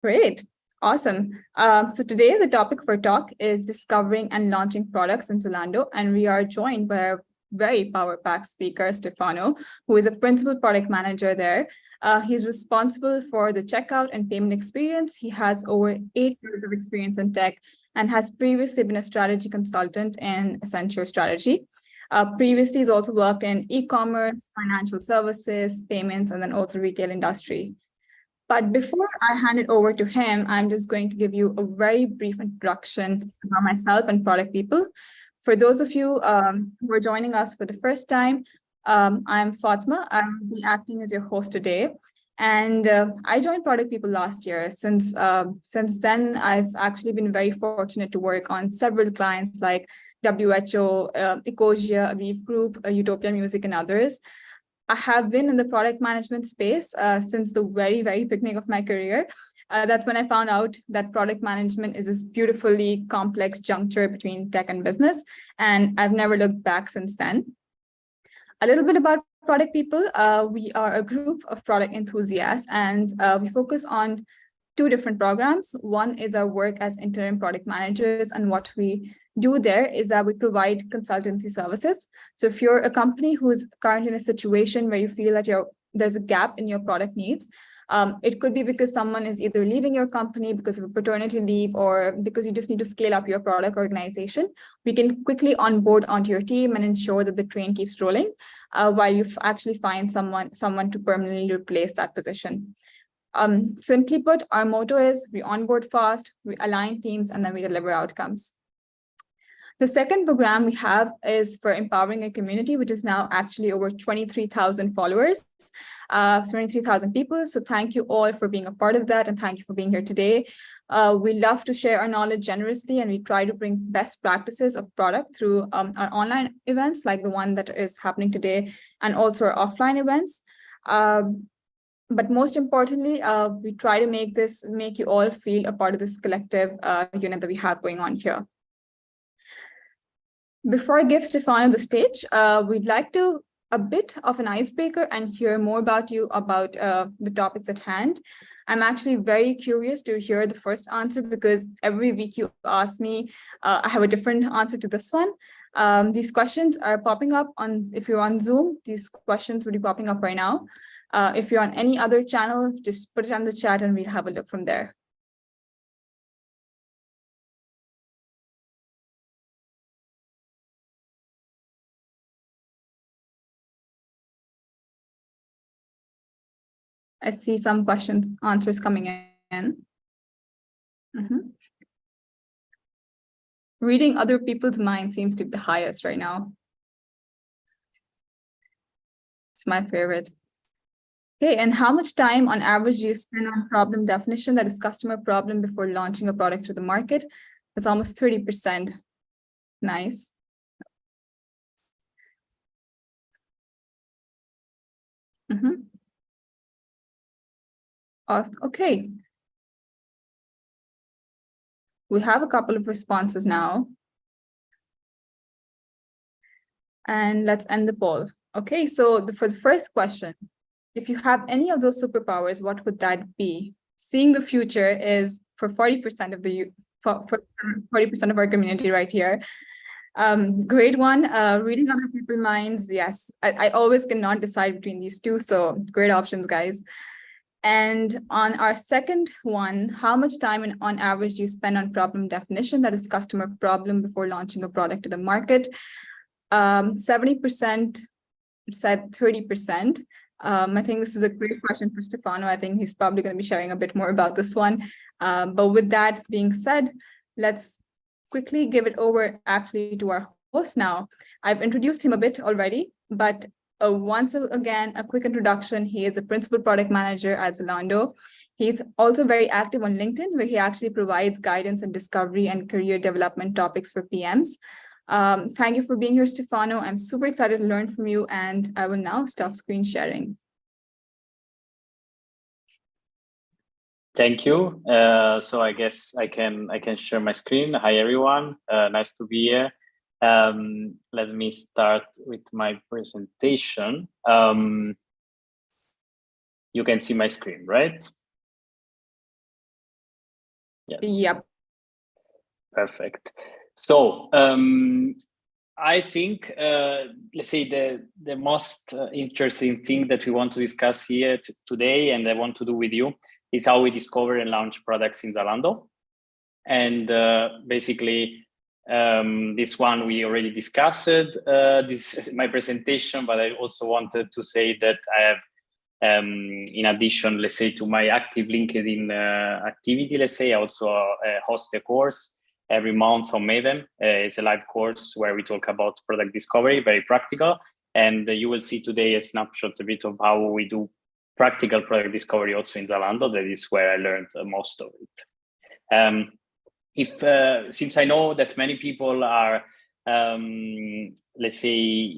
Great. Awesome. So today the topic for talk is discovering and launching products in Zalando, and we are joined by a very power-packed speaker, Stefano, who is a principal product manager there. He's responsible for the checkout and payment experience. He has over 8 years of experience in tech and has previously been a strategy consultant in Accenture Strategy. Previously, he's also worked in e-commerce, financial services, payments, and then also retail industry. But before I hand it over to him, I'm just going to give you a very brief introduction about myself and Product People. For those of you who are joining us for the first time, I'm Fatma. I will be acting as your host today. And I joined Product People last year. Since then, I've actually been very fortunate to work on several clients like WHO, Ecosia, Aviv Group, Utopia Music, and others. I have been in the product management space since the very, very beginning of my career. That's when I found out that product management is this beautifully complex juncture between tech and business, and I've never looked back since then. A little bit about Product People. We are a group of product enthusiasts, and we focus on two different programs. One is our work as interim product managers, and what we do there is that we provide consultancy services. So if you're a company who's currently in a situation where you feel that there's a gap in your product needs, it could be because someone is either leaving your company because of a paternity leave or because you just need to scale up your product organization. We can quickly onboard onto your team and ensure that the train keeps rolling while you actually find someone to permanently replace that position. Simply put, our motto is we onboard fast, we align teams, and then we deliver outcomes. The second program we have is for empowering a community, which is now actually over 23,000 followers, 23,000 people. So thank you all for being a part of that, and thank you for being here today. We love to share our knowledge generously, and we try to bring best practices of product through our online events like the one that is happening today, and also our offline events. But most importantly, we try to make you all feel a part of this collective unit that we have going on here. Before I give Stefano the stage, we'd like to a bit of an icebreaker and hear more about you about the topics at hand. I'm actually very curious to hear the first answer because every week you ask me, I have a different answer to this one. These questions are popping up if you're on Zoom, these questions will be popping up right now. If you're on any other channel, just put it on the chat and we'll have a look from there. I see some answers coming in. Reading other people's minds seems to be the highest right now. It's my favorite. Okay, and how much time on average do you spend on problem definition, that is customer problem, before launching a product to the market? That's almost 30%. Nice. Okay. We have a couple of responses now. And let's end the poll. Okay, so for the first question, if you have any of those superpowers, what would that be? Seeing the future is for 40% of the 40% of our community right here. Great one. Reading other people's minds. Yes, I always cannot decide between these two. So great options, guys. And on our second one, how much time on average do you spend on problem definition, that is customer problem, before launching a product to the market? 70% said 30%. I think this is a great question for Stefano. I think he's probably going to be sharing a bit more about this one. But with that being said, let's quickly give it over actually to our host now. I've introduced him a bit already, but once again, a quick introduction. He is a principal product manager at Zalando. He's also very active on LinkedIn, where he actually provides guidance and discovery and career development topics for PMs. Thank you for being here, Stefano. I'm super excited to learn from you, and I will now stop screen sharing. Thank you. So I guess I can share my screen. Hi, everyone. Nice to be here. Let me start with my presentation. You can see my screen, right? Yes. Yep. Perfect. So I think, let's say the most interesting thing that we want to discuss here today, and I want to do with you, is how we discover and launch products in Zalando. And basically, this one we already discussed. This is my presentation, but I also wanted to say that I have, in addition, let's say, to my active LinkedIn activity, let's say, I also host a course every month on Maven. It's a live course where we talk about product discovery, very practical. And you will see today a snapshot a bit of how we do practical product discovery also in Zalando. That is where I learned most of it. Since I know that many people are, let's say,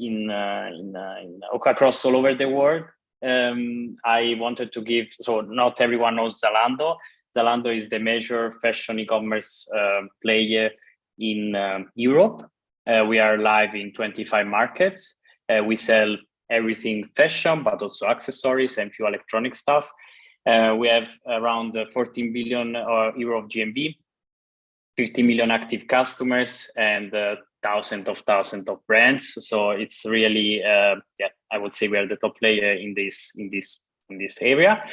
across all over the world, I wanted to give, so not everyone knows Zalando. Zalando is the major fashion e-commerce player in Europe. We are live in 25 markets. We sell everything fashion, but also accessories and few electronic stuff. We have around 14 billion euro of GMV, 50 million active customers, and thousands of brands. So it's really, I would say we are the top player in this area.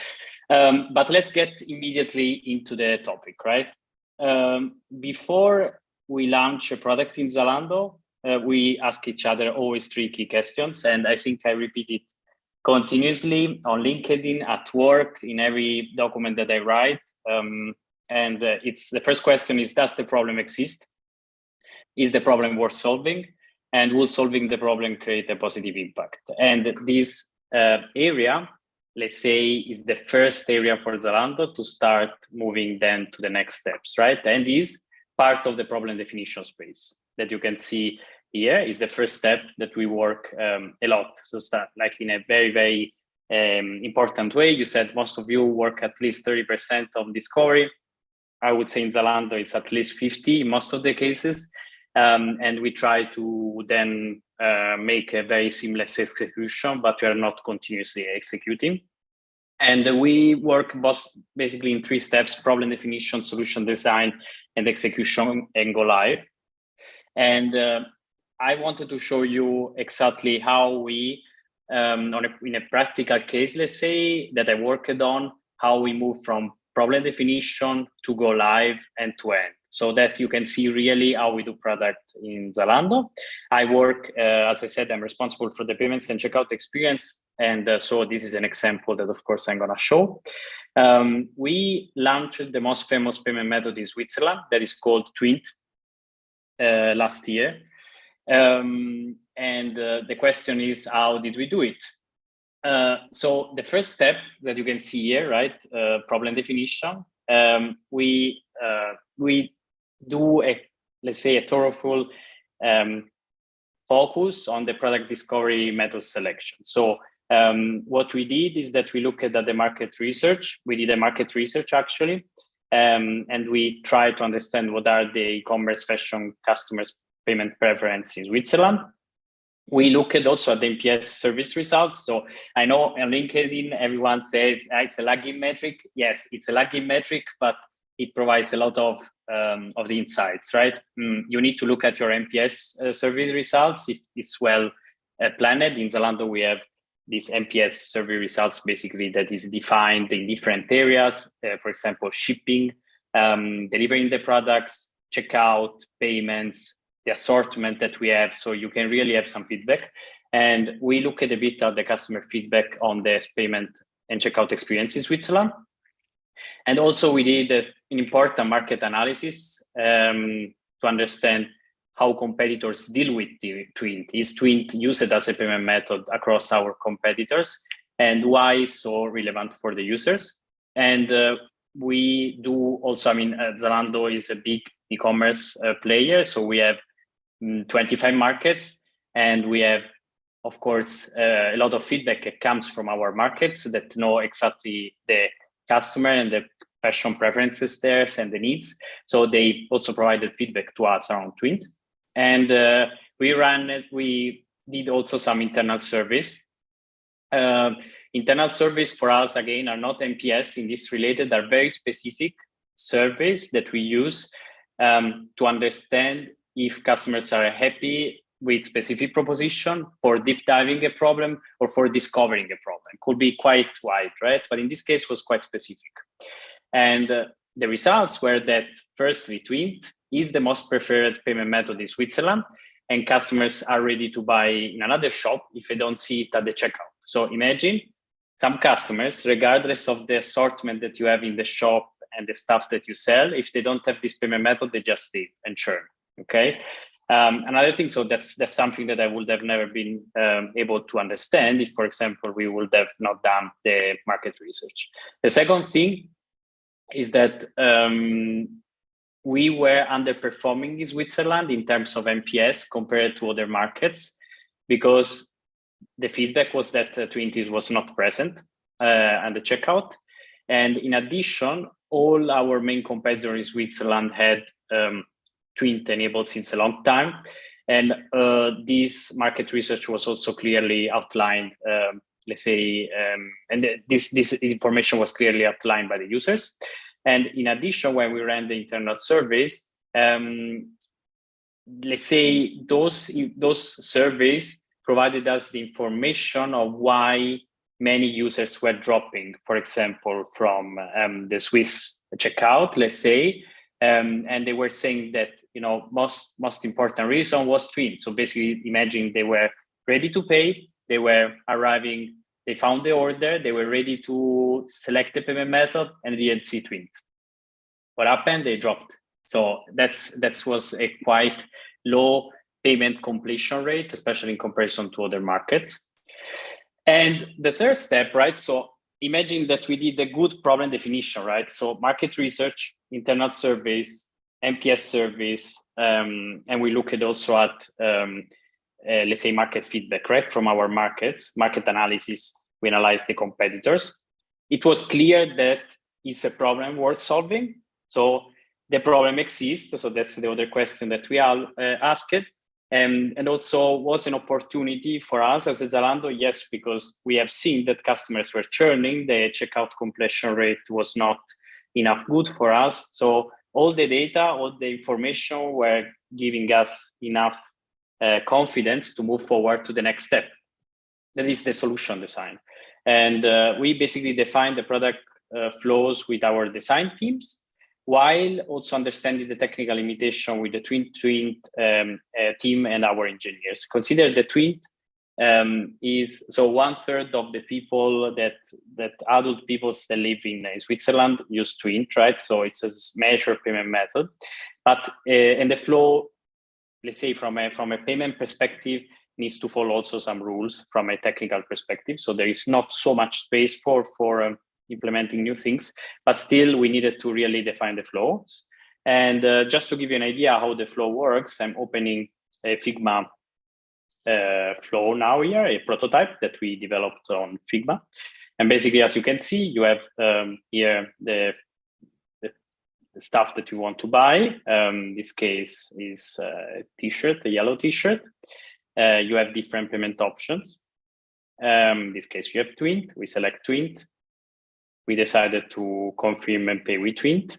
But let's get immediately into the topic, right? Before we launch a product in Zalando, we ask each other always 3 key questions, and I think I repeat it continuously on LinkedIn, at work, in every document that I write. And it's the first question is, does the problem exist? Is the problem worth solving? And will solving the problem create a positive impact? And this area, let's say, is the first area for Zalando to start moving then to the next steps, right? And is part of the problem definition space that you can see here is the first step that we work a lot. So start like in a very, very important way. You said most of you work at least 30% of discovery. I would say in Zalando, it's at least 50 in most of the cases. And we try to then make a very seamless execution, but we are not continuously executing. And we work basically in 3 steps: problem definition, solution design, and execution, and go live. And I wanted to show you exactly how we, in a practical case, let's say, that I worked on, how we move from problem definition to go live end to end, so that you can see really how we do product in Zalando. I work, as I said, I'm responsible for the payments and checkout experience. And so this is an example that, of course, I'm going to show. We launched the most famous payment method in Switzerland that is called Twint last year. And the question is, how did we do it? So the first step that you can see here, right, problem definition, we do let's say a thorough focus on the product discovery method selection. So what we did is that we looked at the market research. We did a market research actually, and we tried to understand what are the e-commerce fashion customers' payment preferences in Switzerland. We looked also at the NPS service results. So I know on LinkedIn, everyone says it's a lagging metric. Yes, it's a lagging metric, but it provides a lot of the insights, right? You need to look at your NPS survey results if it's well planned. In Zalando, we have these NPS survey results basically that is defined in different areas. For example, shipping, delivering the products, checkout, payments, the assortment that we have, so you can really have some feedback. And we look at a bit of the customer feedback on the payment and checkout experience in Switzerland. And also we did an important market analysis to understand how competitors deal with Twint. Is Twint used as a payment method across our competitors, and why is so relevant for the users? And we do also, Zalando is a big e-commerce player, so we have 25 markets, and we have, of course, a lot of feedback that comes from our markets that know exactly the customer and the fashion preferences there and the needs. So they also provided feedback to us around Twint. And we did also some internal surveys. Internal surveys for us, again, are not NPS in this related, are very specific. surveys that we use to understand if customers are happy with specific proposition, for deep diving a problem, or for discovering a problem. Could be quite wide, right? But in this case was quite specific. And the results were that firstly, Twint is the most preferred payment method in Switzerland, and customers are ready to buy in another shop if they don't see it at the checkout. So imagine some customers, regardless of the assortment that you have in the shop and the stuff that you sell, if they don't have this payment method, they just leave and churn, okay? Another thing, so that's something that I would have never been able to understand if, for example, we would have not done the market research. The second thing is that we were underperforming in Switzerland in terms of NPS compared to other markets, because the feedback was that Twint was not present at the checkout. And in addition, all our main competitors in Switzerland had Twint enabled since a long time. And this market research was also clearly outlined, let's say, and this information was clearly outlined by the users. And in addition, when we ran the internal surveys, let's say those surveys provided us the information of why many users were dropping, for example, from the Swiss checkout, let's say, and they were saying that, you know, most important reason was Twint. So basically, imagine they were ready to pay, they were arriving, they found the order, they were ready to select the payment method, and they didn't see Twint. What happened? They dropped. So that was a quite low payment completion rate, especially in comparison to other markets. And the third step, right? So imagine that we did a good problem definition, right? So market research, internal surveys, NPS surveys, and we looked also at, let's say, market feedback, right? From our markets, market analysis, we analyzed the competitors. It was clear that it's a problem worth solving. So the problem exists. So that's the other question that we all asked. And also was an opportunity for us as a Zalando, yes, because we have seen that customers were churning, the checkout completion rate was not enough good for us. So all the data, all the information were giving us enough confidence to move forward to the next step. That is the solution design. And we basically defined the product flows with our design teams, while also understanding the technical limitation with the Twint team and our engineers. Consider the Twint is, so 1/3 of the people that adult people that live in Switzerland use Twint, right? So it's a measured payment method. But and the flow, let's say from a payment perspective, needs to follow also some rules from a technical perspective. So there is not so much space for implementing new things, but still we needed to really define the flows. And just to give you an idea how the flow works, I'm opening a Figma flow now here, a prototype that we developed on Figma. And basically, as you can see, you have here the stuff that you want to buy. This case is a t-shirt, a yellow t-shirt. You have different payment options. In this case, you have Twint. We select Twint. We decided to confirm and pay with Twint.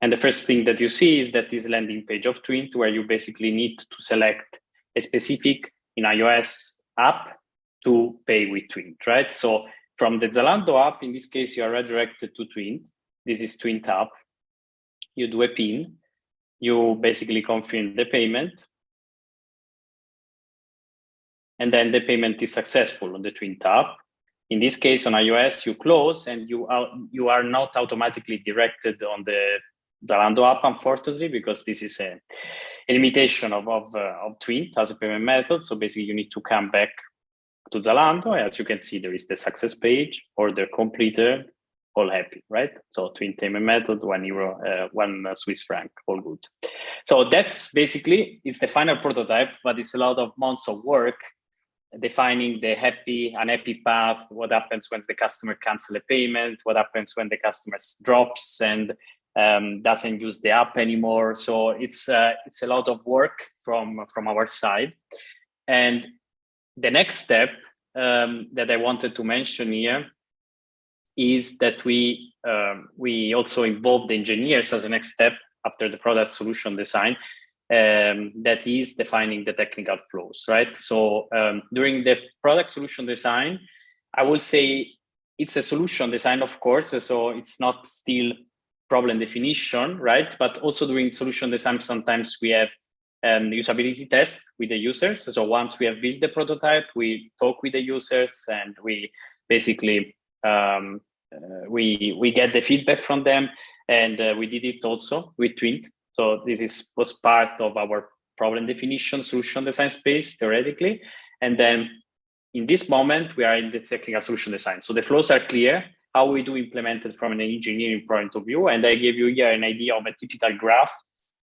And the first thing that you see is that this landing page of Twint, where you basically need to select a specific in iOS app to pay with Twint, right? So from the Zalando app, in this case, you are redirected to Twint. This is Twint app. You do a PIN. You basically confirm the payment. And then the payment is successful on the Twint app. In this case, on iOS, you close and you are not automatically directed on the Zalando app, unfortunately, because this is a limitation of Twint as a payment method. So basically, you need to come back to Zalando. As you can see, there is the success page, order completed, all happy, right? So Twint payment method, €1, 1 Swiss franc, all good. So that's basically, it's the final prototype, but it's a lot of months of work defining the happy, unhappy path, what happens when the customer cancels a payment, what happens when the customer drops and doesn't use the app anymore. So it's a lot of work from our side. And the next step that I wanted to mention here is that we also involve the engineers as a next step after the product solution design. That is defining the technical flows, right? So during the product solution design, I will say it's a solution design, of course, so it's not still problem definition, right? But also during solution design, sometimes we have usability tests with the users. So once we have built the prototype, we talk with the users and we basically we get the feedback from them, and we did it also with Twint. So this was part of our problem definition solution design space theoretically. And then in this moment, we are in the technical solution design. So the flows are clear, how we do implement it from an engineering point of view. And I gave you here an idea of a typical graph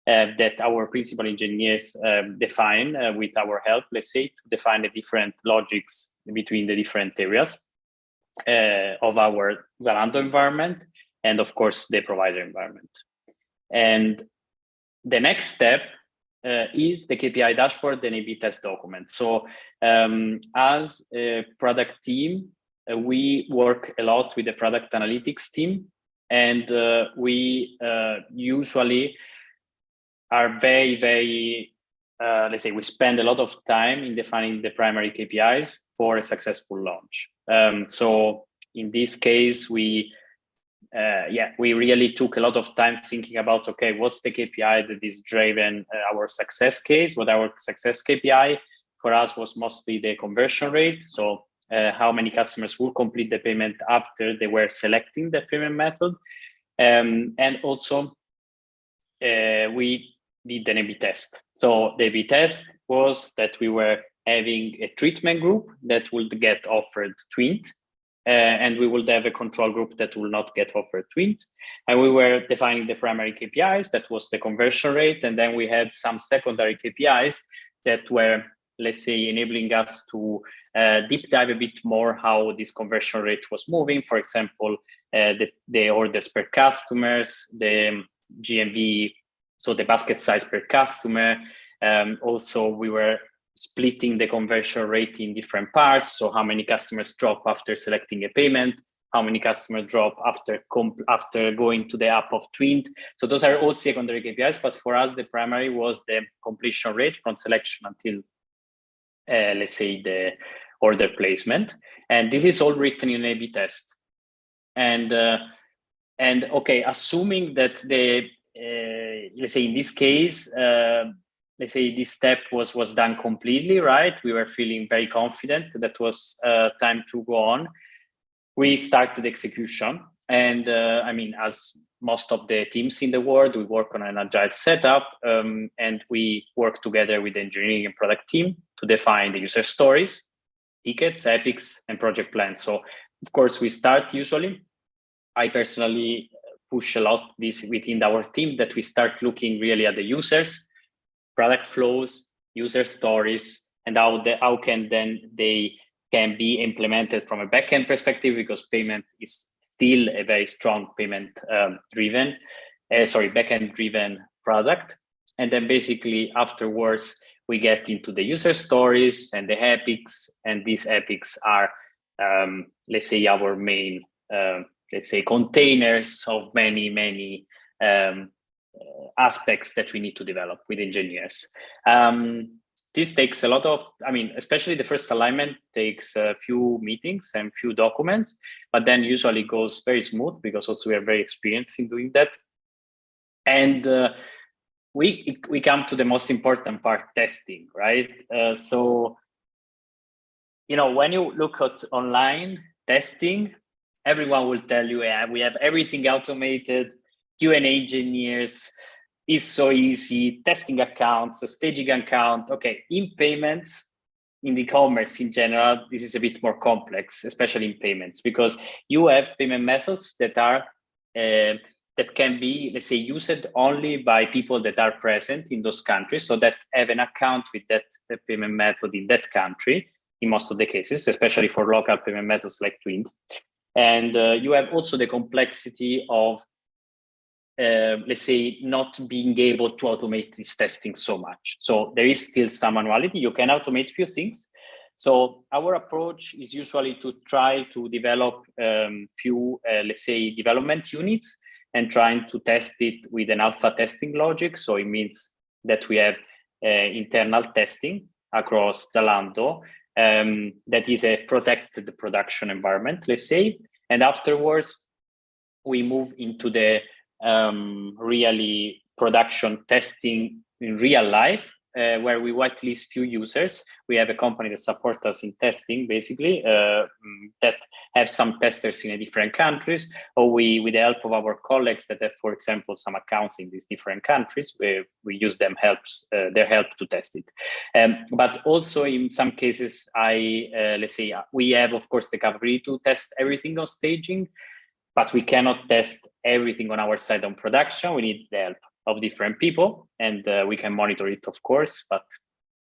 that our principal engineers define with our help, let's say, to define the different logics between the different areas of our Zalando environment, and of course, the provider environment. And the next step is the KPI dashboard and A/B test document. So as a product team, we work a lot with the product analytics team, and we usually are very, let's say, we spend a lot of time in defining the primary KPIs for a successful launch. So in this case, we really took a lot of time thinking about, okay, what's the KPI that is driven our success case? What our success KPI for us was mostly the conversion rate. So how many customers will complete the payment after they were selecting the payment method. And also we did an A/B test. So the A/B test was that we were having a treatment group that would get offered Twint, and we will have a control group that will not get offered Twint. And we were defining the primary KPIs, that was the conversion rate. And then we had some secondary KPIs that were, let's say, enabling us to deep dive a bit more how this conversion rate was moving. For example, the orders per customers, the GMV, so the basket size per customer. Also, we were splitting the conversion rate in different parts. So how many customers drop after selecting a payment, how many customers drop after going to the app of Twint. So those are all secondary KPIs, but for us, the primary was the completion rate from selection until, let's say, the order placement. And this is all written in an A/B test. And okay, assuming that the, let's say in this case, let's say this step was done completely, right? We were feeling very confident that was time to go on. We started execution. And I mean, as most of the teams in the world, we work on an agile setup, and we work together with the engineering and product team to define the user stories, tickets, epics, and project plans. So of course, we start usually. I personally push a lot this within our team, that we start looking really at the users, product flows, user stories, and how can then they can be implemented from a backend perspective, because payment is still a very strong payment backend driven product. And then basically afterwards, we get into the user stories and the epics, and these epics are, let's say, our main, let's say, containers of many aspects that we need to develop with engineers. This takes a lot of, I mean, especially the first alignment takes a few meetings and few documents, but then usually goes very smooth because also we are very experienced in doing that. And we come to the most important part, testing, right? So, you know, when you look at online testing, everyone will tell you, yeah, we have everything automated, Q&A engineers, is so easy, testing accounts, a staging account. Okay, in payments, in e-commerce in general, this is a bit more complex, especially in payments, because you have payment methods that are that can be, let's say, used only by people that are present in those countries, so that have an account with that payment method in that country, in most of the cases, especially for local payment methods like Twint. And you have also the complexity of, let's say, not being able to automate this testing so much. So there is still some manuality. You can automate few things, So our approach is usually to try to develop few, let's say, development units and trying to test it with an alpha testing logic. So it means that we have internal testing across Zalando that is a protected production environment, let's say. And afterwards, we move into the really production testing in real life, where we whitelist few users. We have a company that supports us in testing, basically, that have some testers in different countries, or we, with the help of our colleagues that have, for example, some accounts in these different countries, we use them their help to test it. But also in some cases, let's say we have, of course, the capability to test everything on staging, but we cannot test everything on our side on production. We need the help of different people, and we can monitor it, of course, but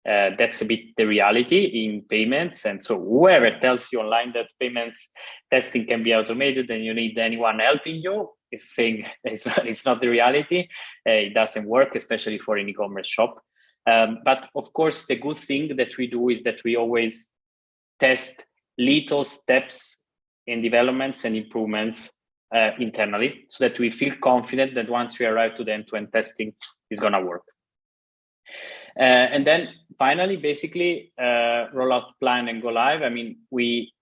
that's a bit the reality in payments. And so whoever tells you online that payments testing can be automated and you need anyone helping you is saying it's not the reality. It doesn't work, especially for an e-commerce shop. But of course, the good thing that we do is that we always test little steps in developments and improvements internally, so that we feel confident that once we arrive to the end-to-end testing, is going to work. And then finally, basically, rollout plan and go live. I mean, we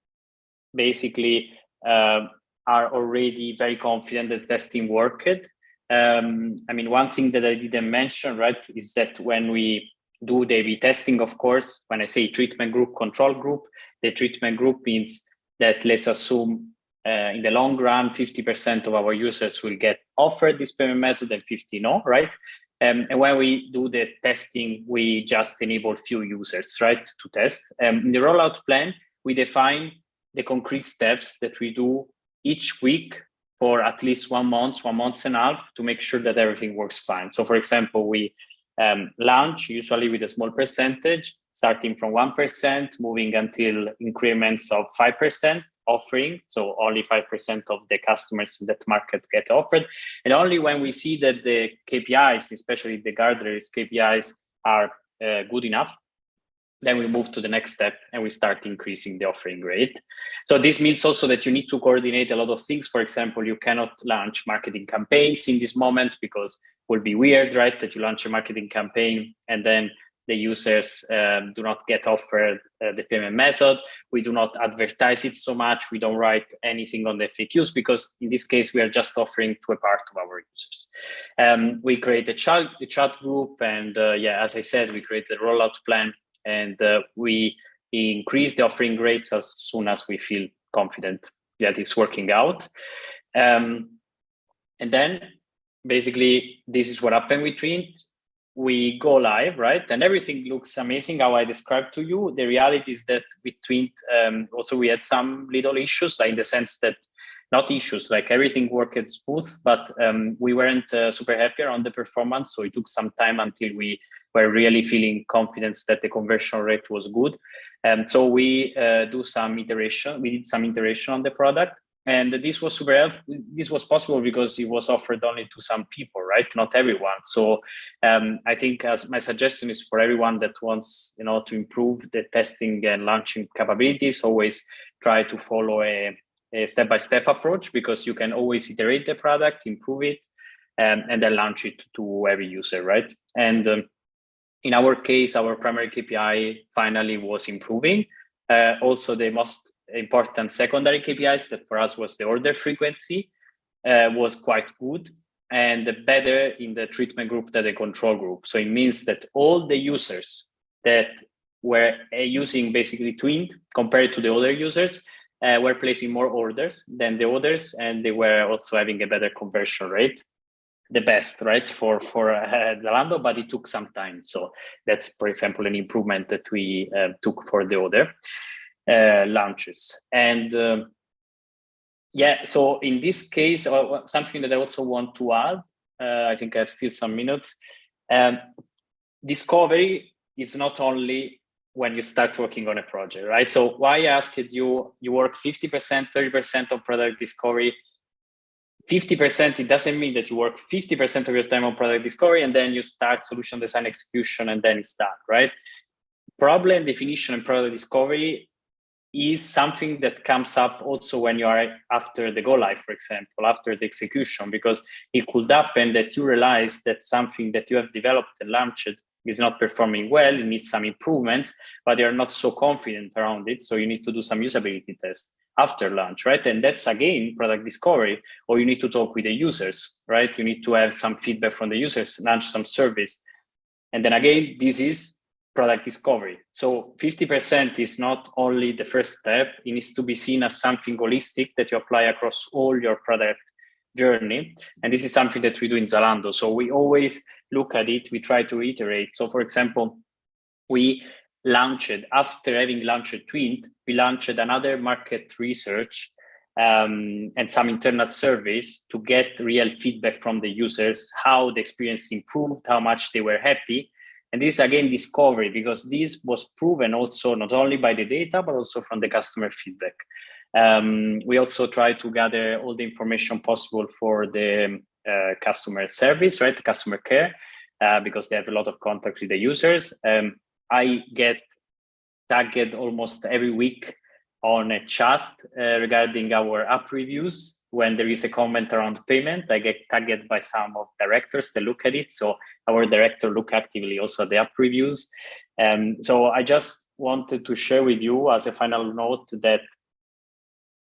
basically are already very confident that testing worked. I mean, one thing that I didn't mention, right, is that when we do the A/B testing, of course, when I say treatment group, control group, the treatment group means that, let's assume, in the long run, 50% of our users will get offered this payment method and 50 no, right? And when we do the testing, we just enable few users, right, to test. In the rollout plan, we define the concrete steps that we do each week for at least 1 month, 1.5 months, to make sure that everything works fine. So for example, we launch usually with a small percentage, starting from 1%, moving until increments of 5% offering. So only 5% of the customers in that market get offered. And only when we see that the KPIs, especially the guardrails KPIs, are good enough, then we move to the next step and we start increasing the offering rate. So this means also that you need to coordinate a lot of things. For example, you cannot launch marketing campaigns in this moment because it will be weird, right? That you launch a marketing campaign and then the users do not get offered the payment method. We do not advertise it so much. We don't write anything on the FAQs because in this case, we are just offering to a part of our users. We create a chat group, and yeah, as I said, we create a rollout plan, and we increase the offering rates as soon as we feel confident that it's working out. And then basically, this is what happened with Trint. We go live, right? And everything looks amazing, how I described to you. The reality is that with Trint, also we had some little issues, like in the sense that, not issues, like everything worked smooth, but we weren't super happy on the performance. So it took some time until we were really feeling confidence that the conversion rate was good. So we did some iteration on the product. And this was super helpful. This was possible because it was offered only to some people, right? Not everyone. So I think as my suggestion is for everyone that wants, to improve the testing and launching capabilities, always try to follow a step-by-step approach, because you can always iterate the product, improve it, and then launch it to every user, right? And in our case, our primary KPI finally was improving. Also, the most important secondary KPIs that for us was the order frequency was quite good, and better in the treatment group than the control group. So it means that all the users that were using basically Twint compared to the other users were placing more orders than the others, and they were also having a better conversion rate, the best, right, for Zalando, but it took some time. So that's, for example, an improvement that we took for the other launches. And yeah, so in this case, something that I also want to add, I think I have still some minutes. Discovery is not only when you start working on a project, right? So why I asked you work 50%, 30% on product discovery. 50%, it doesn't mean that you work 50% of your time on product discovery and then you start solution design execution and then it's done, right? problem definition and product discovery is something that comes up also when you are after the go live, for example, after the execution, because it could happen that you realize that something that you have developed and launched is not performing well, it needs some improvements, but you're not so confident around it. So you need to do some usability tests after launch, right? And that's again product discovery, or you need to talk with the users, right? You need to have some feedback from the users, launch some service. And then again, this is product discovery. So 50% is not only the first step, it needs to be seen as something holistic that you apply across all your product journey. And this is something that we do in Zalando. So we always look at it, we try to iterate. So for example, we launched, after having launched Twint, we launched another market research and some internal surveys to get real feedback from the users, how the experience improved, how much they were happy. And this again, discovery, because this was proven also not only by the data, but also from the customer feedback. We also try to gather all the information possible for the customer service, right? The customer care, because they have a lot of contact with the users. I get tagged almost every week on a chat regarding our app reviews. When there is a comment around payment, I get tagged by some of directors that look at it. So our director look actively also at the app reviews. So I just wanted to share with you as a final note that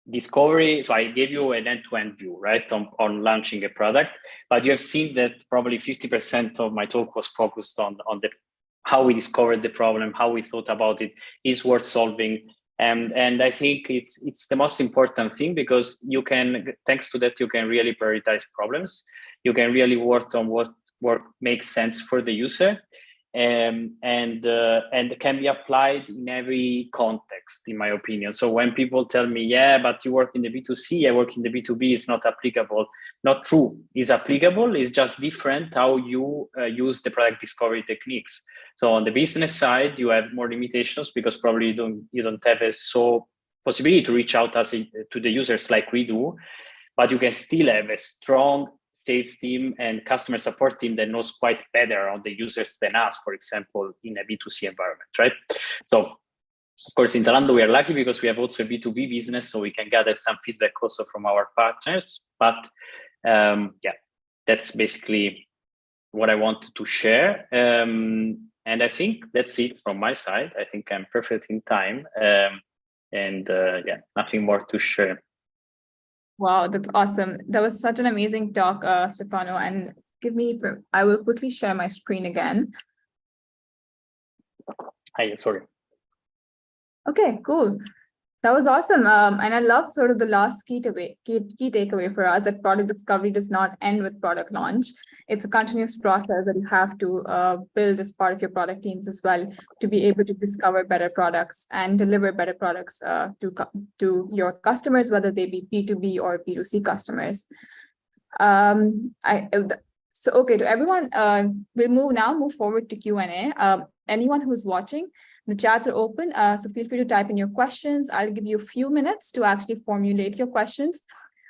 discovery, so I gave you an end-to-end view, right, on launching a product, but you have seen that probably 50% of my talk was focused on the how we discovered the problem, how we thought about it, is worth solving. And I think it's the most important thing, because you can, thanks to that, you can really prioritize problems. You can really work on what makes sense for the user, and can be applied in every context, in my opinion. So when people tell me, yeah, but you work in the B2C, I work in the B2B, it's not applicable. Not true. It's applicable. It's just different how you use the product discovery techniques. So on the business side, you have more limitations because probably you don't have a possibility to reach out to the users like we do, but you can still have a strong sales team and customer support team that knows quite better on the users than us, for example, in a B2C environment, right? So of course, in Zalando, we are lucky because we have also a B2B business, so we can gather some feedback also from our partners. But yeah, that's basically what I wanted to share. And I think that's it from my side. I think I'm perfect in time. Yeah, nothing more to share. Wow, that's awesome. That was such an amazing talk, Stefano. And I will quickly share my screen again. Hi, sorry. Okay, cool. That was awesome. And I love sort of the last key takeaway for us, that product discovery does not end with product launch. It's a continuous process that you have to build as part of your product teams as well, to be able to discover better products and deliver better products to your customers, whether they be B2B or B2C customers. So okay, to everyone, we'll move forward to Q&A. Anyone who's watching, the chats are open, so feel free to type in your questions. I'll give you a few minutes to actually formulate your questions.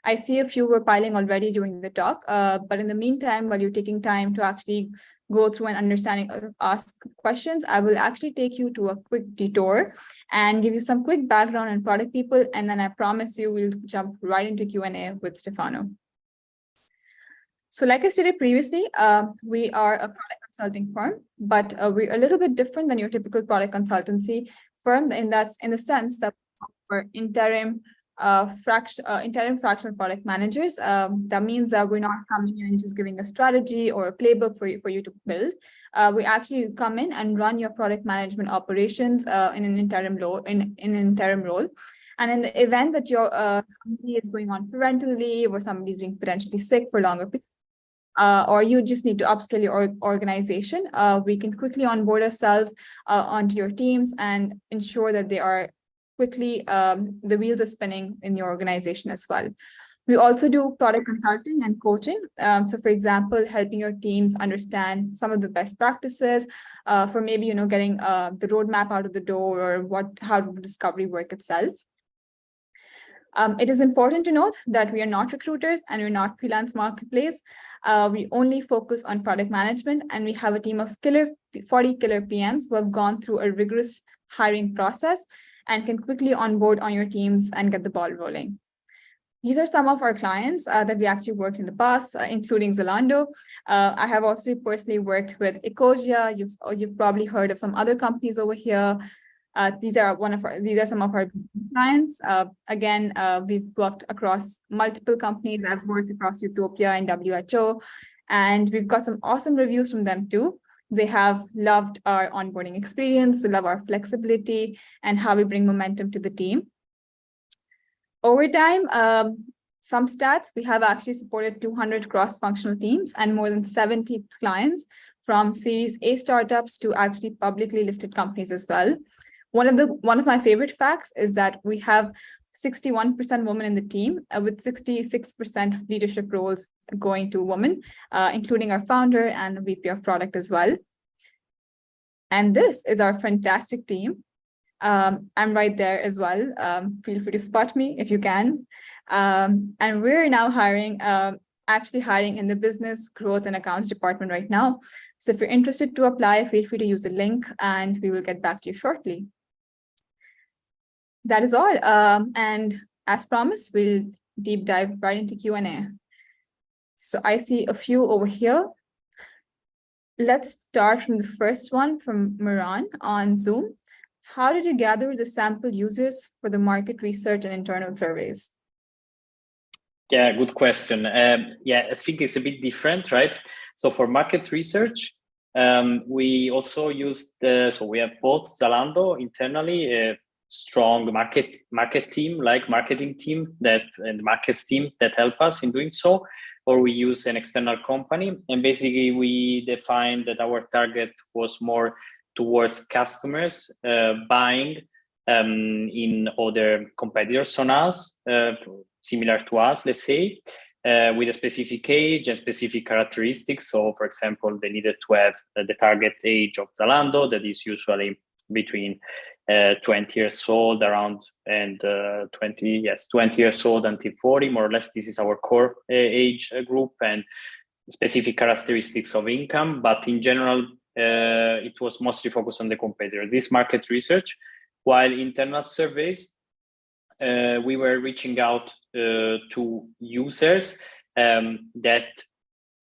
I see a few were piling already during the talk, but in the meantime, while you're taking time to actually go through and understanding, ask questions, I will actually take you to a quick detour and give you some quick background on product people, and then I promise you we'll jump right into Q&A with Stefano. So like I stated previously, we are a product consulting firm, but we're a little bit different than your typical product consultancy firm in the sense that we're interim fractional product managers. That means that we're not coming in and just giving a strategy or a playbook for you to build. We actually come in and run your product management operations in an interim role. And in the event that your somebody is going on parental leave, or somebody is being potentially sick for longer periods, or you just need to upskill your organization, we can quickly onboard ourselves onto your teams and ensure that they are quickly, the wheels are spinning in your organization as well. We also do product consulting and coaching. So for example, helping your teams understand some of the best practices for maybe, getting the roadmap out of the door, or how to do discovery work itself. It is important to note that we are not recruiters and we're not freelance marketplace. We only focus on product management, and we have a team of 40 killer PMs who have gone through a rigorous hiring process and can quickly onboard on your teams and get the ball rolling. These are some of our clients that we actually worked in the past, including Zalando. I have also personally worked with Ecosia. You've probably heard of some other companies over here. These are some of our clients. Again, we've worked across multiple companies. I've worked across Utopia and WHO, and we've got some awesome reviews from them too. They have loved our onboarding experience. They love our flexibility and how we bring momentum to the team. Over time, some stats, we have actually supported 200 cross-functional teams and more than 70 clients, from Series A startups to actually publicly listed companies as well. One of my favorite facts is that we have 61% women in the team, with 66% leadership roles going to women, including our founder and the VP of product as well. And this is our fantastic team. I'm right there as well. Feel free to spot me if you can. And we're now actually hiring in the business growth and accounts department right now. So if you're interested to apply, feel free to use the link and we will get back to you shortly. That is all. And as promised, we'll deep dive right into Q&A. So I see a few over here. Let's start from the first one from Miran on Zoom. How did you gather the sample users for the market research and internal surveys? Yeah, good question. Yeah, I think it's a bit different, right? So for market research, we also used so we have both Zalando internally, a strong marketing team and markets team that help us in doing so, or we use an external company. And basically we defined that our target was more towards customers buying in other competitors on us, similar to us, let's say, with a specific age and specific characteristics. So, for example, they needed to have the target age of Zalando, that is usually between 20 years old around, and 20 years old until 40, more or less. This is our core age group, and specific characteristics of income. But in general, it was mostly focused on the competitor. This market research, while internal surveys, we were reaching out to users that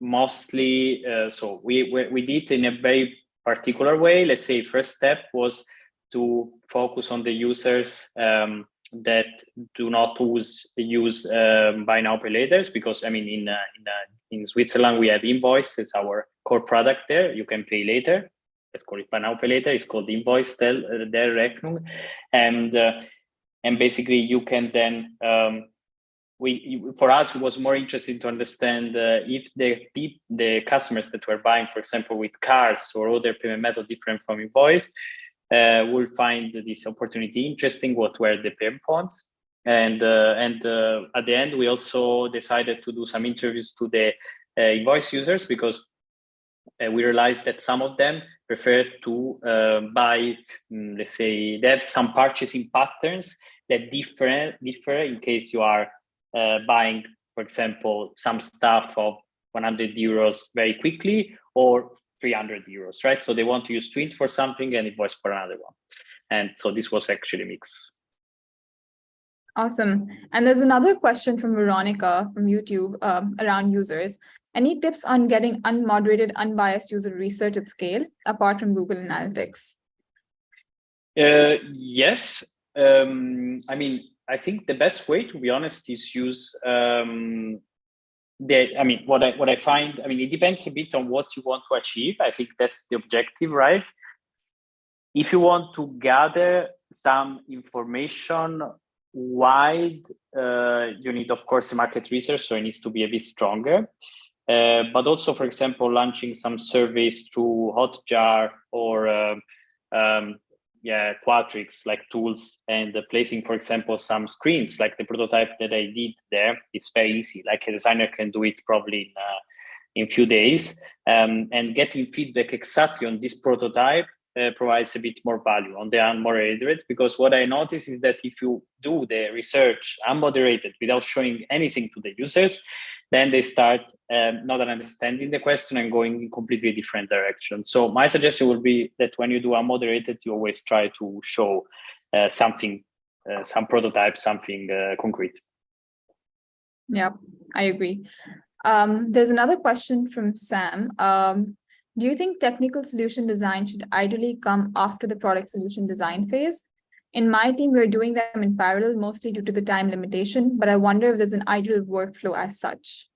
mostly, so we did in a very particular way. Let's say first step was to focus on the users that do not use buy now pay laters, because I mean in Switzerland we have Invoice as our core product there. You can pay later. Let's call it buy now pay later. It's called Invoice der Rechnung, and basically you can then for us it was more interesting to understand if the customers that were buying, for example, with cards or other payment method different from Invoice, will find this opportunity interesting. What were the pain points? And at the end, we also decided to do some interviews to the Invoice users, because we realized that some of them prefer to buy, let's say, they have some purchasing patterns that differ in case you are buying, for example, some stuff of 100 euros very quickly or 300 euros, right? So they want to use Twint for something and Invoice for another one. And so this was actually a mix. Awesome. And there's another question from Veronica from YouTube around users. Any tips on getting unmoderated, unbiased user research at scale, apart from Google Analytics? Yes. I mean, I think the best way, to be honest, is use what I find, it depends a bit on what you want to achieve. I think that's the objective, right? If you want to gather some information wide, you need, of course, market research, so it needs to be a bit stronger. But also, for example, launching some surveys through Hotjar or Qualtrics, like tools, and placing, for example, some screens, like the prototype that I did there. It's very easy. Like a designer can do it probably in few days, and getting feedback exactly on this prototype provides a bit more value on the unmoderated, because what I noticed is that if you do the research unmoderated without showing anything to the users, then they start not understanding the question and going in completely different direction. So my suggestion would be that when you do unmoderated, you always try to show something, some prototype, something concrete. Yeah, I agree. There's another question from Sam. Do you think technical solution design should ideally come after the product solution design phase? In my team, we're doing them in parallel, mostly due to the time limitation, but I wonder if there's an ideal workflow as such.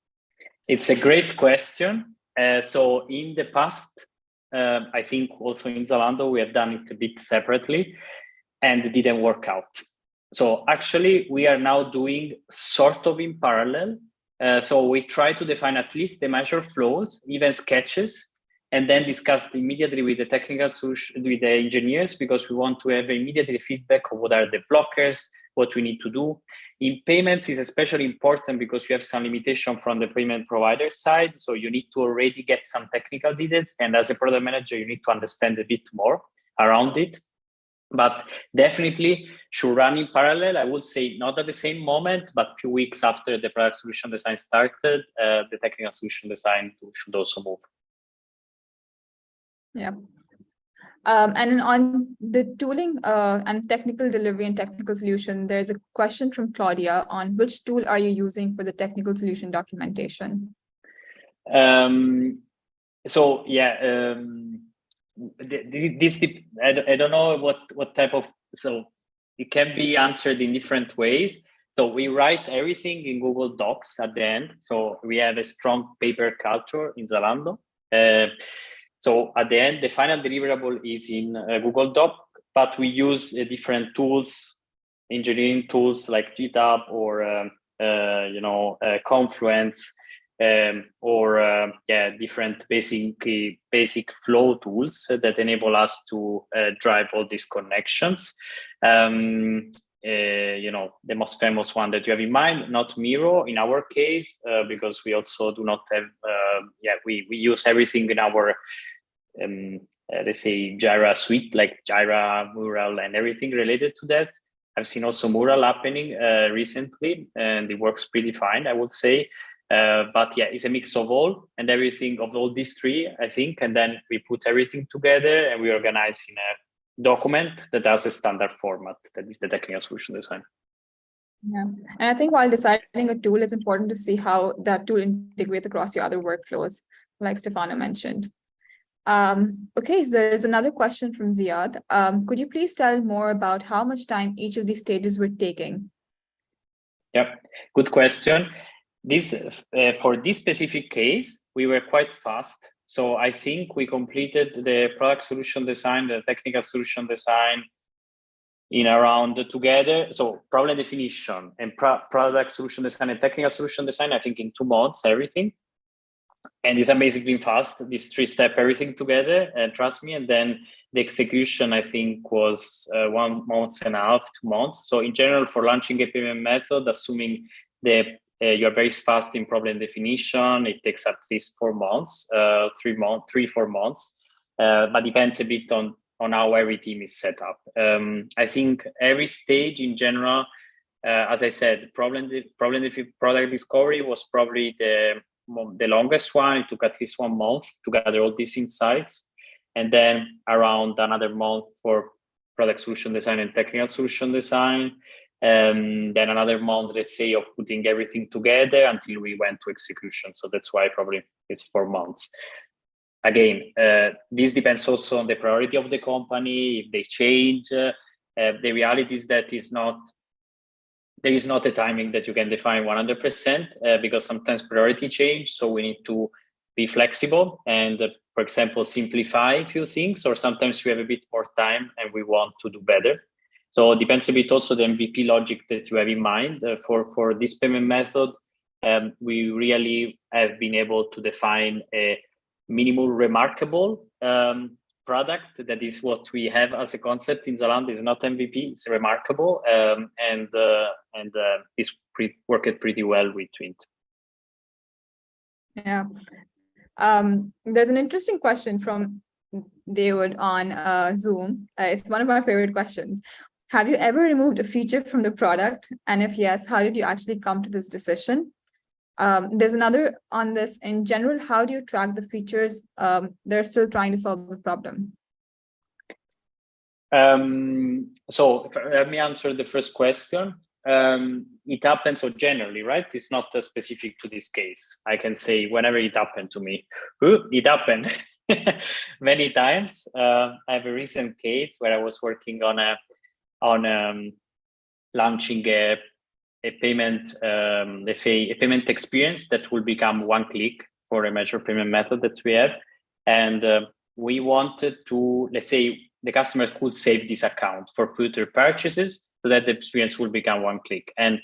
It's a great question. So in the past, I think also in Zalando, we have done it a bit separately and it didn't work out. So actually, we are now doing sort of in parallel. So we try to define at least the measure flows, even sketches, and then discuss immediately with the technical solution, with the engineers, because we want to have immediately feedback of what are the blockers, what we need to do. In payments is especially important because you have some limitation from the payment provider side. So you need to already get some technical details. And as a product manager, you need to understand a bit more around it. But definitely should run in parallel. I would say not at the same moment, but a few weeks after the product solution design started, the technical solution design should also move. Yeah. And on the tooling and technical delivery and technical solution, there's a question from Claudia on which tool are you using for the technical solution documentation? So yeah, I don't know what type of, so it can be answered in different ways. So we write everything in Google Docs at the end. So we have a strong paper culture in Zalando. So at the end, the final deliverable is in Google Doc, but we use different tools, engineering tools like GitHub or Confluence, or different basic flow tools that enable us to drive all these connections. The most famous one that you have in mind, not Miro in our case, because we also do not have, we use everything in our, let's say, Jira suite, like Jira, Mural, and everything related to that. I've seen also Mural happening recently, and it works pretty fine, I would say. But yeah, it's a mix of all and everything of all these three, I think, and then we put everything together and we organize in a document that has a standard format, that is the technical solution design. Yeah, and I think while deciding a tool, it's important to see how that tool integrates across your other workflows, like Stefano mentioned. Okay, so there's another question from Ziad. Could you please tell more about how much time each of these stages were taking? Yep, good question. This for this specific case, we were quite fast. So I think we completed the product solution design, the technical solution design in around together. So problem definition and product solution design and technical solution design, I think in 2 months, everything. And it's amazingly fast, this 3-step, everything together, trust me. And then the execution, I think, was 1.5 months, 2 months. So in general, for launching a payment method, assuming you're very fast in problem definition, it takes at least 4 months, 3-4 months, but depends a bit on how every team is set up. I think every stage in general, as I said, product discovery was probably the longest one. It took at least 1 month to gather all these insights, and then around another month for product solution design and technical solution design. Then another month, let's say, of putting everything together until we went to execution. So that's why probably it's 4 months. Again, this depends also on the priority of the company. If they change, the reality is that there is not a timing that you can define 100% because sometimes priority change. So we need to be flexible and, for example, simplify a few things, or sometimes we have a bit more time and we want to do better. So it depends a bit also the MVP logic that you have in mind. For this payment method, we really have been able to define a minimal remarkable product. That is what we have as a concept in Zalando. It's not MVP, it's remarkable, and it's worked pretty well with Twint. Yeah. There's an interesting question from David on Zoom. It's one of my favorite questions. Have you ever removed a feature from the product? And if yes, how did you actually come to this decision? There's another on this. In general, how do you track the features they're still trying to solve the problem? So let me answer the first question. It happens so generally, right? It's not specific to this case. I can say whenever it happened to me, it happened many times. I have a recent case where I was working on launching a payment, let's say a payment experience that will become one click for a major payment method that we have. And we wanted to, let's say, the customer could save this account for future purchases so that the experience will become one click. And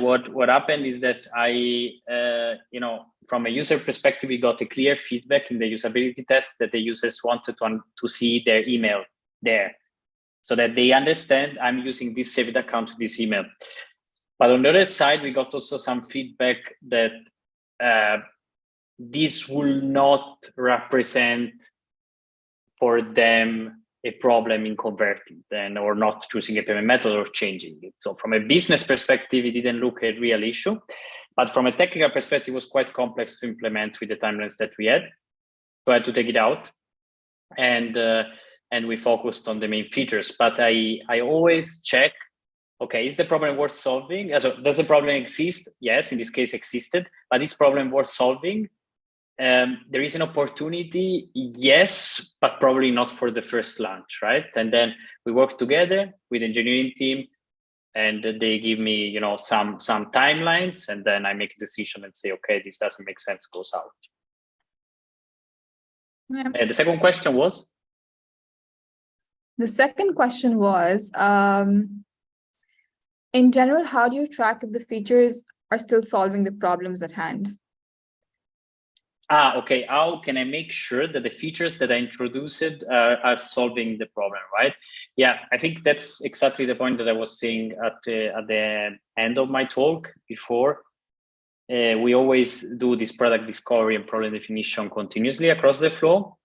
what happened is that from a user perspective, we got a clear feedback in the usability test that the users wanted to see their email there, so that they understand I'm using this saved account to this email. But on the other side, we got also some feedback that this will not represent for them a problem in converting then, or not choosing a payment method or changing it. So from a business perspective, it didn't look a real issue, but from a technical perspective, it was quite complex to implement with the timelines that we had. So I had to take it out, and we focused on the main features. But I always check, okay, is the problem worth solving? So does the problem exist? Yes, in this case existed, but is problem worth solving? There is an opportunity, yes, but probably not for the first launch, right? And then we work together with the engineering team, and they give me, some timelines, and then I make a decision and say, okay, this doesn't make sense, goes out. Yeah. The second question was? The second question was, in general, how do you track if the features are still solving the problems at hand? Okay. How can I make sure that the features that I introduced are solving the problem, right? Yeah, I think that's exactly the point that I was saying at the end of my talk before. We always do this product discovery and problem definition continuously across the flow.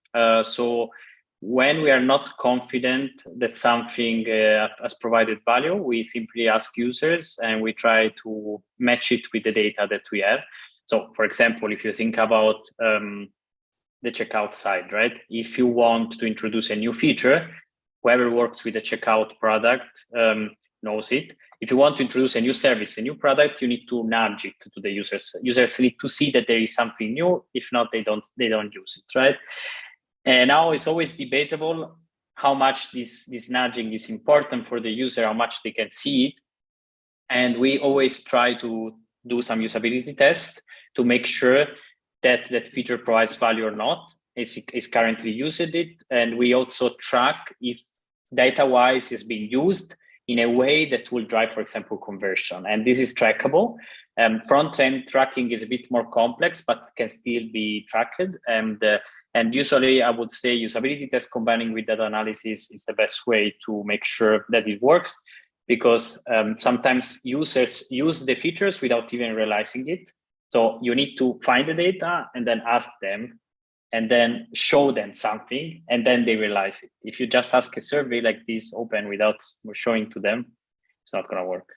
So when we are not confident that something has provided value, we simply ask users and we try to match it with the data that we have. So, for example, if you think about the checkout side, right? If you want to introduce a new feature, whoever works with the checkout product knows it. If you want to introduce a new service, a new product, you need to nudge it to the users. Users need to see that there is something new. If not, they don't use it, right? And now it's always debatable how much this nudging is important for the user, how much they can see it. And we always try to do some usability tests to make sure that that feature provides value or not, is currently using it. And we also track if data-wise is being used in a way that will drive, for example, conversion. And this is trackable. Front-end tracking is a bit more complex, but can still be tracked. And usually I would say usability test combining with data analysis is the best way to make sure that it works, because sometimes users use the features without even realizing it. So you need to find the data and then ask them and then show them something, and then they realize it. If you just ask a survey like this open without showing to them, it's not going to work.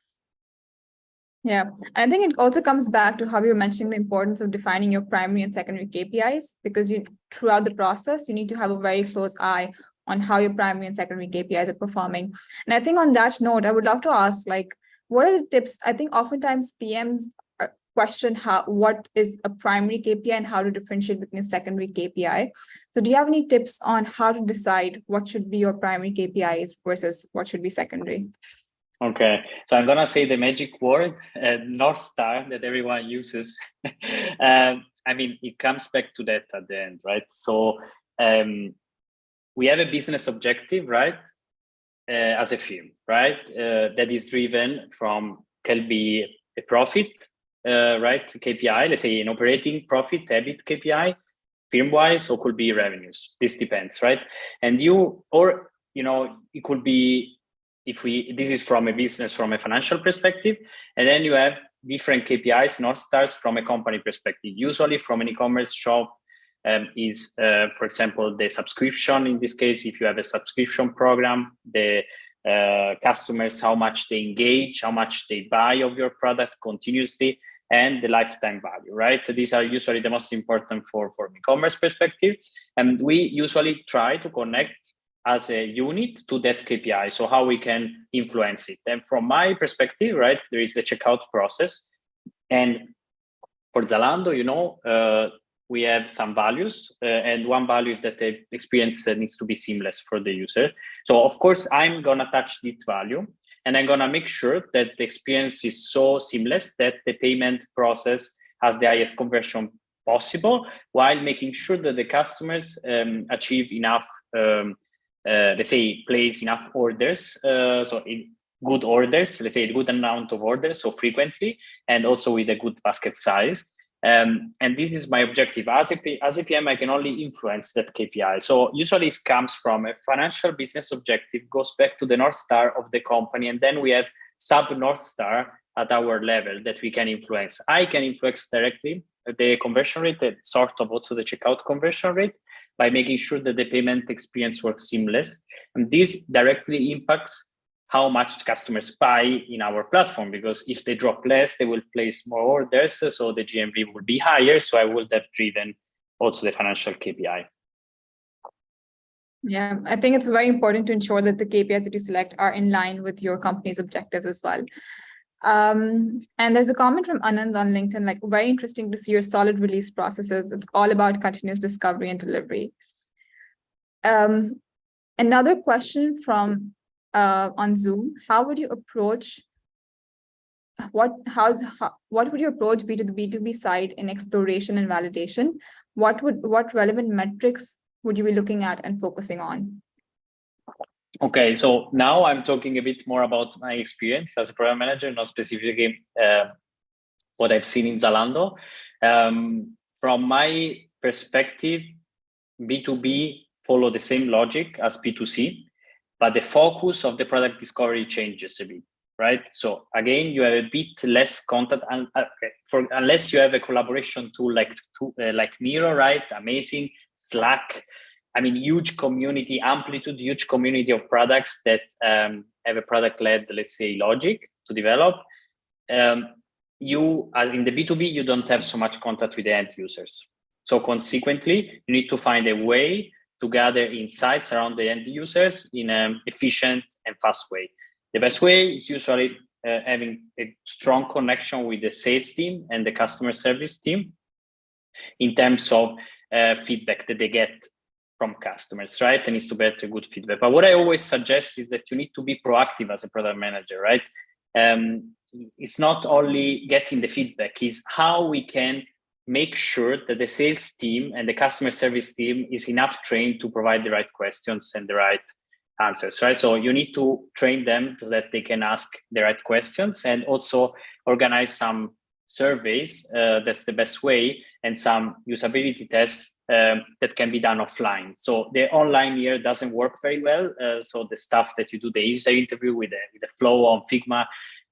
Yeah, I think it also comes back to how you were mentioning the importance of defining your primary and secondary KPIs, because throughout the process, you need to have a very close eye on how your primary and secondary KPIs are performing. And I think on that note, I would love to ask, what are the tips? I think oftentimes PMs question what is a primary KPI and how to differentiate between a secondary KPI. So do you have any tips on how to decide what should be your primary KPIs versus what should be secondary? Okay, so I'm gonna say the magic word, North Star, that everyone uses. It comes back to that at the end, right? So we have a business objective, right? As a firm, right? That is driven from, can be a profit, right? KPI, let's say an operating profit, EBIT KPI, firm-wise, or could be revenues. This depends, right? And it could be, this is from a business, from a financial perspective, and then you have different KPIs, North Stars from a company perspective. Usually from an e-commerce shop, is, for example, the subscription. In this case, if you have a subscription program, the customers, how much they engage, how much they buy of your product continuously, and the lifetime value, right? These are usually the most important for e-commerce perspective. And we usually try to connect as a unit to that KPI, so how we can influence it. And from my perspective, right, there is the checkout process. And for Zalando, you know, we have some values, and one value is that the experience needs to be seamless for the user. So of course, I'm gonna touch this value, and I'm gonna make sure that the experience is so seamless that the payment process has the highest conversion possible, while making sure that the customers achieve enough, let's say, place enough orders, so in good orders, let's say a good amount of orders, so frequently, and also with a good basket size. And this is my objective. As a PM, I can only influence that KPI. So usually it comes from a financial business objective, goes back to the North Star of the company, and then we have sub North Star at our level that we can influence. I can influence directly the conversion rate, and sort of also the checkout conversion rate, by making sure that the payment experience works seamless. And this directly impacts how much customers buy in our platform, because if they drop less, they will place more orders, so the GMV will be higher. So I would have driven also the financial KPI. Yeah, I think it's very important to ensure that the KPIs that you select are in line with your company's objectives as well. And there's a comment from Anand on LinkedIn, like, very interesting to see your solid release processes. It's all about continuous discovery and delivery. Another question from on Zoom: how would you approach what would your approach be to the B2B side in exploration and validation? What relevant metrics would you be looking at and focusing on? Okay, so now I'm talking a bit more about my experience as a product manager, not specifically what I've seen in Zalando. From my perspective, B2B follow the same logic as B2C, but the focus of the product discovery changes a bit, right? So again, you have a bit less content, and unless you have a collaboration tool like Miro, right? Amazing. Slack. I mean, huge community, Amplitude, huge community of products that have a product-led, let's say, logic to develop. You in the B2B, you don't have so much contact with the end users. So consequently, you need to find a way to gather insights around the end users in an efficient and fast way. The best way is usually having a strong connection with the sales team and the customer service team in terms of feedback that they get from customers, right? There needs to be a good feedback. But what I always suggest is that you need to be proactive as a product manager, right? It's not only getting the feedback, it's how we can make sure that the sales team and the customer service team is enough trained to provide the right questions and the right answers, right? So you need to train them so that they can ask the right questions, and also organize some surveys, that's the best way, and some usability tests that can be done offline. So the online here doesn't work very well. So the stuff that you do, the user interview with the flow on Figma,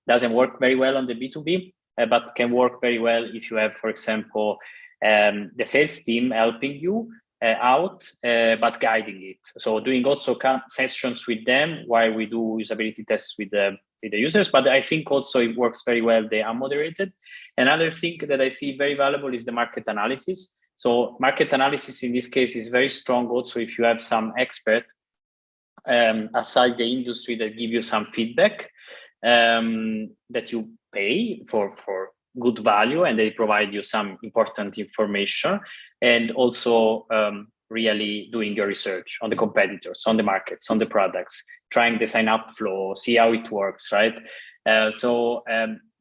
doesn't work very well on the B2B. But can work very well if you have, for example, the sales team helping you out, but guiding it. So doing also sessions with them while we do usability tests with the users. But I think also it works very well, the unmoderated. Another thing that I see very valuable is the market analysis. So market analysis in this case is very strong also if you have some expert aside the industry that give you some feedback that you pay for good value, and they provide you some important information, and also really doing your research on the competitors, on the markets, on the products, trying the sign up flow, see how it works, right? So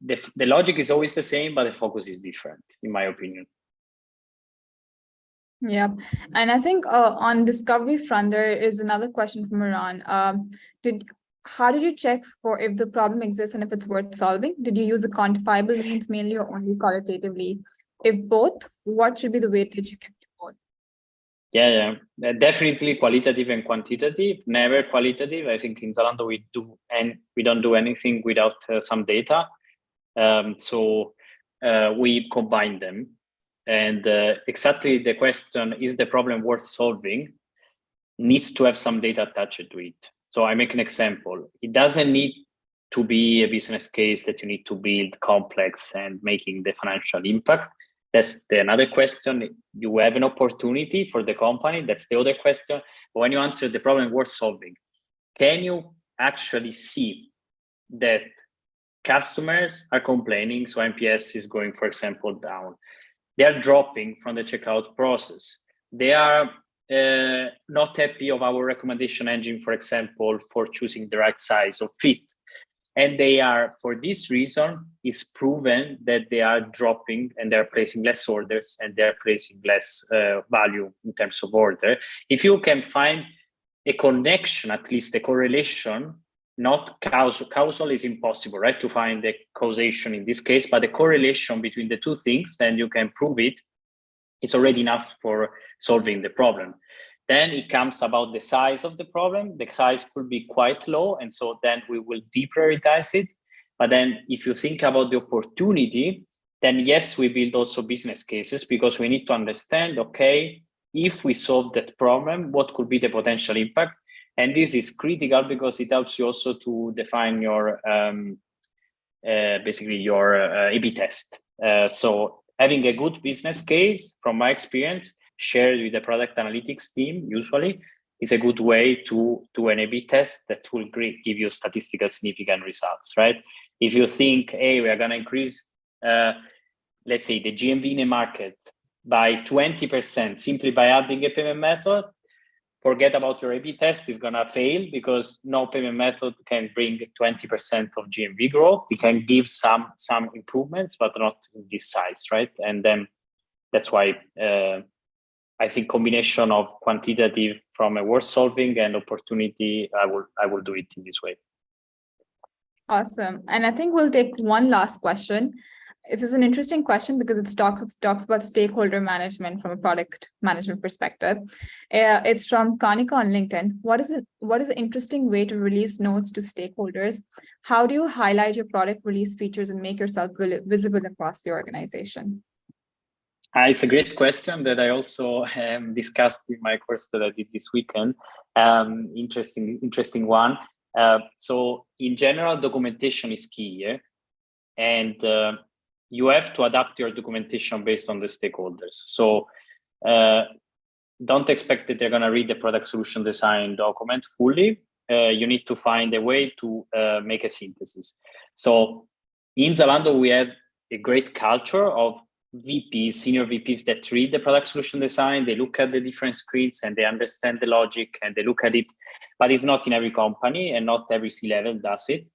the logic is always the same, but the focus is different, in my opinion. Yeah, and I think on discovery front, there is another question from Iran. How did you check for if the problem exists and if it's worth solving? Did you use the quantifiable means mainly or only qualitatively? If both, what should be the weightage you give to both? Yeah, definitely qualitative and quantitative. Never qualitative. I think in Zalando we don't do anything without some data. So we combine them. And exactly the question, is the problem worth solving, needs to have some data attached to it. So I make an example. It doesn't need to be a business case that you need to build complex and making the financial impact. That's another question. You have an opportunity for the company. That's the other question. But when you answer the problem worth solving, can you actually see that customers are complaining? So NPS is going, for example, down. They are dropping from the checkout process. They are not happy of our recommendation engine, for example, for choosing the right size or fit. And they are, for this reason, it's proven that they are dropping and they're placing less orders and they're placing less value in terms of order. If you can find a connection, at least a correlation, not causal is impossible, right? To find the causation in this case, but the correlation between the two things, then you can prove it. It's already enough for solving the problem. Then it comes about the size of the problem. The size could be quite low, and so then we will deprioritize it. But then if you think about the opportunity, then yes, we build also business cases, because we need to understand, okay, if we solve that problem, what could be the potential impact? And this is critical because it helps you also to define your basically your A/B test. So having a good business case, from my experience, shared with the product analytics team usually is a good way to do an A/B test that will give you statistical significant results, right? If you think, hey, we are going to increase, let's say, the GMV in a market by 20% simply by adding a payment method, forget about your A/B test, is going to fail, because no payment method can bring 20% of GMV growth. It can give some improvements, but not in this size, right? And then that's why I think combination of quantitative from a worth solving and opportunity, I will do it in this way. Awesome. And I think we'll take one last question. This is an interesting question because it talks about stakeholder management from a product management perspective. It's from Kanika on LinkedIn. What is an interesting way to release notes to stakeholders? How do you highlight your product release features and make yourself visible across the organization? It's a great question that I also discussed in my course that I did this weekend. Interesting one. So in general, documentation is key, yeah? And you have to adapt your documentation based on the stakeholders. So don't expect that they're going to read the product solution design document fully. You need to find a way to make a synthesis. So in Zalando, we have a great culture of VPs, senior VPs that read the product solution design, they look at the different screens and they understand the logic and they look at it, but it's not in every company and not every C-level does it.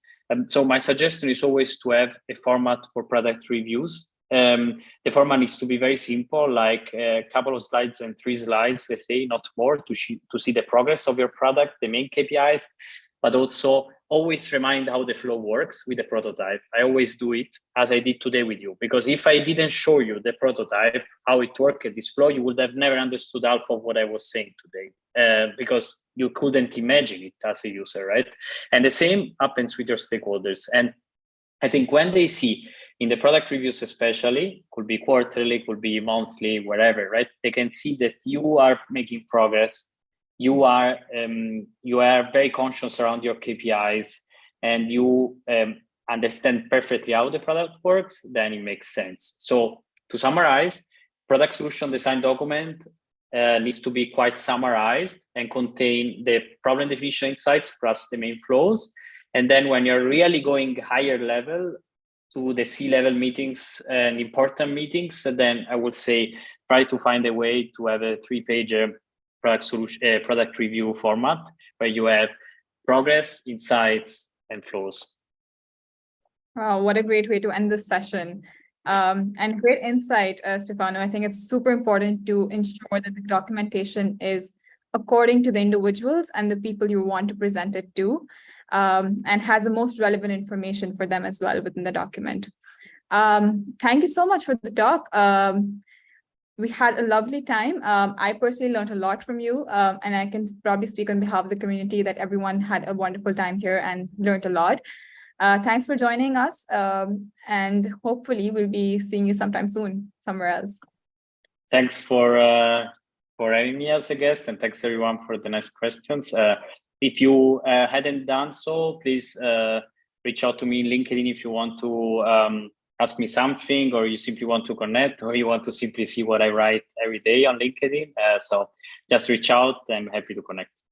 So my suggestion is always to have a format for product reviews. The format needs to be very simple, like a couple of slides and 3 slides, let's say, not more, to see the progress of your product, the main KPIs, but also always remind how the flow works with the prototype. I always do it as I did today with you, because if I didn't show you the prototype, how it worked, this flow, you would have never understood half of what I was saying today, because you couldn't imagine it as a user, right? And the same happens with your stakeholders. And I think when they see in the product reviews, especially, could be quarterly, could be monthly, whatever, right? They can see that you are making progress. You are very conscious around your KPIs, and you understand perfectly how the product works, then it makes sense. So to summarize, product solution design document needs to be quite summarized and contain the problem definition insights plus the main flows. And then when you're really going higher level to the C-level meetings and important meetings, then I would say try to find a way to have a 3-page product review format where you have progress, insights, and flows. Wow, what a great way to end this session. And great insight, Stefano. I think it's super important to ensure that the documentation is according to the individuals and the people you want to present it to, and has the most relevant information for them as well within the document. Thank you so much for the talk. We had a lovely time. I personally learned a lot from you, and I can probably speak on behalf of the community that everyone had a wonderful time here and learned a lot. Thanks for joining us, and hopefully we'll be seeing you sometime soon somewhere else. Thanks for having me as a guest, and thanks everyone for the nice questions. If you hadn't done so, please reach out to me in LinkedIn if you want to ask me something, or you simply want to connect, or you want to simply see what I write every day on LinkedIn. So just reach out. I'm happy to connect.